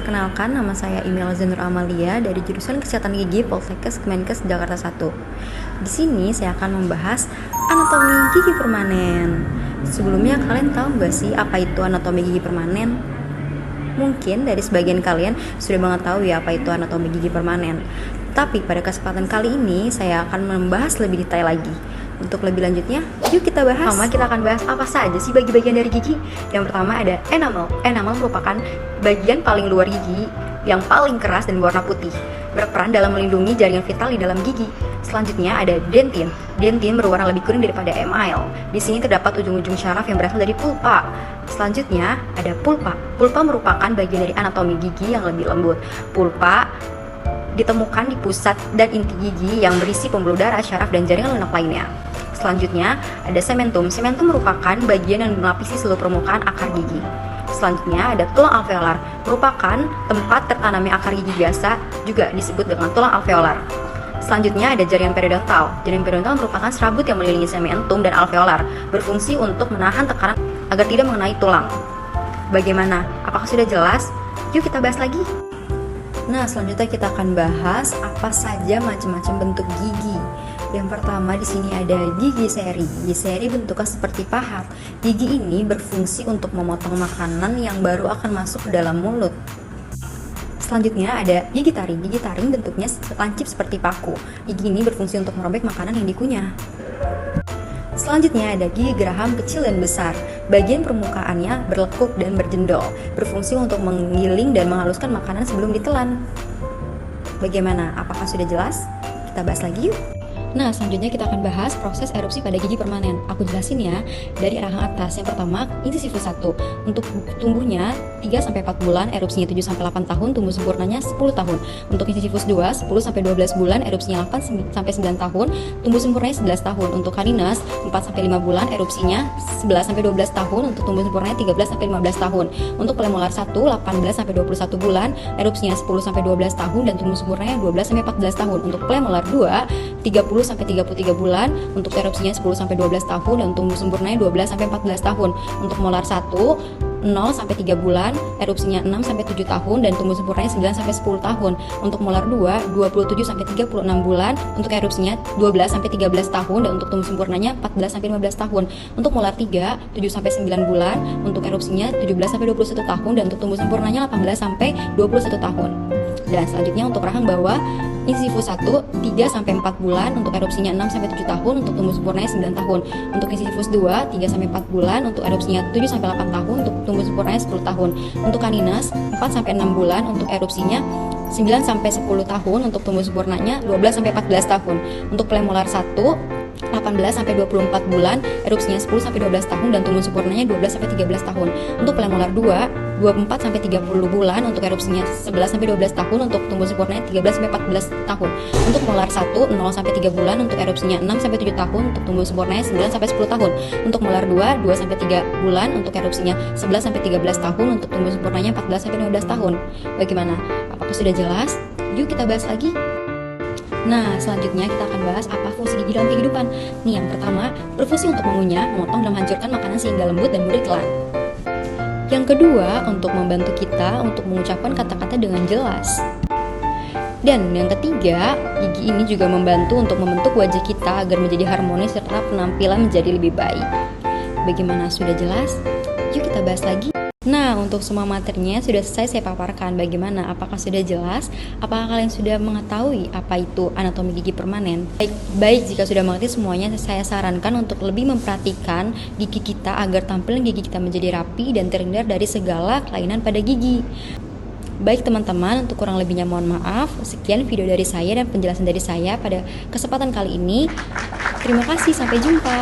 Perkenalkan, nama saya Imel Zanur Amalia dari jurusan Kesehatan Gigi Poltekkes Kemenkes Jakarta 1. Di sini saya akan membahas anatomi gigi permanen. Sebelumnya kalian tahu nggak sih apa itu anatomi gigi permanen? Mungkin dari sebagian kalian sudah mengetahui apa itu anatomi gigi permanen. Tapi pada kesempatan kali ini saya akan membahas lebih detail lagi. Untuk lebih lanjutnya, yuk kita bahas. Pertama kita akan bahas apa saja sih bagi-bagian dari gigi. Yang pertama ada enamel. Enamel merupakan bagian paling luar gigi yang paling keras dan berwarna putih, berperan dalam melindungi jaringan vital di dalam gigi. Selanjutnya ada dentin. Dentin berwarna lebih kuning daripada email. Di sini terdapat ujung-ujung syaraf yang berasal dari pulpa. Selanjutnya ada pulpa. Pulpa merupakan bagian dari anatomi gigi yang lebih lembut. Pulpa ditemukan di pusat dan inti gigi yang berisi pembuluh darah, syaraf, dan jaringan lunak lainnya. Selanjutnya ada sementum. Sementum merupakan bagian yang melapisi seluruh permukaan akar gigi. Selanjutnya ada tulang alveolar, merupakan tempat tertanamnya akar gigi biasa, juga disebut dengan tulang alveolar. Selanjutnya ada jaringan periodontal. Jaringan periodontal merupakan serabut yang mengelilingi sementum dan alveolar, berfungsi untuk menahan tekanan agar tidak mengenai tulang. Bagaimana? Apakah sudah jelas? Yuk kita bahas lagi. Nah, selanjutnya kita akan bahas apa saja macam-macam bentuk gigi. Yang pertama di sini ada gigi seri. Gigi seri bentuknya seperti pahat. Gigi ini berfungsi untuk memotong makanan yang baru akan masuk ke dalam mulut. Selanjutnya ada gigi taring. Gigi taring bentuknya lancip seperti paku. Gigi ini berfungsi untuk merobek makanan yang dikunyah. Selanjutnya ada gigi geraham kecil dan besar. Bagian permukaannya berlekuk dan berjendol, berfungsi untuk menggiling dan menghaluskan makanan sebelum ditelan. Bagaimana? Apakah sudah jelas? Kita bahas lagi yuk. Nah, selanjutnya kita akan bahas proses erupsi pada gigi permanen. Aku jelasin ya, dari arah atas. Yang pertama, incisivus 1. Untuk tumbuhnya 3-4 bulan, erupsinya 7-8 tahun, tumbuh sempurnanya 10 tahun. Untuk incisivus 2, 10-12 bulan, erupsinya 8-9 tahun, tumbuh sempurnanya 11 tahun. Untuk caninas, 4-5 bulan, erupsinya 11-12 tahun, untuk tumbuh sempurnanya 13-15 tahun. Untuk premolar 1, 18-21 bulan, erupsinya 10-12 tahun, dan tumbuh sempurnanya 12-14 tahun. Untuk premolar 2, 30-33 bulan, untuk erupsinya 10-12 tahun, dan tumbuh sempurnanya 12-14 tahun. Untuk molar 1, 0-3 bulan, erupsinya 6-7 tahun, dan tumbuh sempurnanya 9-10 tahun. Untuk molar 2, 27-36 bulan, untuk erupsinya 12-13 tahun, dan untuk tumbuh sempurnanya 14-15 tahun. Untuk molar 3, 7-9 bulan, untuk erupsinya 17-21 tahun, dan untuk tumbuh sempurnanya 18-21 tahun. Dan selanjutnya untuk rahang bawah, incisivus 1, 3-4 bulan, untuk erupsinya 6-7 tahun, untuk tumbuh sempurnanya 9 tahun. Untuk incisivus 2, 3-4 bulan, untuk erupsinya 7-8 tahun, untuk tumbuh sempurnanya 10 tahun. Untuk caninas 4-6 bulan, untuk erupsinya 9-10 tahun, untuk tumbuh sempurnanya 12-14 tahun. Untuk premolar 1, 18-24 bulan, erupsinya 10-12 tahun, dan tumbuh sempurnanya 12-13 tahun. Untuk premolar 2, 24-30 bulan, untuk erupsinya 11-12 tahun, untuk tumbuh sempurnanya 13-14 tahun. Untuk molar 1, 0-3 bulan, untuk erupsinya 6-7 tahun, untuk tumbuh sempurnanya 9-10 tahun. Untuk molar 2, 2-3 bulan, untuk erupsinya 11-13 tahun, untuk tumbuh sempurnanya 14-15 tahun. Bagaimana? Apakah sudah jelas? Yuk kita bahas lagi. Nah, selanjutnya kita akan bahas apa fungsi gigi dalam kehidupan. Nih, yang pertama, berfungsi untuk mengunyah, memotong, dan menghancurkan makanan sehingga lembut dan mudah ditelan. Yang kedua, untuk membantu kita untuk mengucapkan kata-kata dengan jelas. Dan yang ketiga, gigi ini juga membantu untuk membentuk wajah kita agar menjadi harmonis serta penampilan menjadi lebih baik. Bagaimana, sudah jelas? Yuk kita bahas lagi. Nah, untuk semua materinya sudah selesai saya paparkan. Bagaimana? Apakah sudah jelas? Apakah kalian sudah mengetahui apa itu anatomi gigi permanen? Baik, jika sudah mengerti semuanya, saya sarankan untuk lebih memperhatikan gigi kita agar tampilan gigi kita menjadi rapi dan terhindar dari segala kelainan pada gigi. Baik teman-teman, untuk kurang lebihnya mohon maaf. Sekian video dari saya dan penjelasan dari saya pada kesempatan kali ini. Terima kasih, sampai jumpa.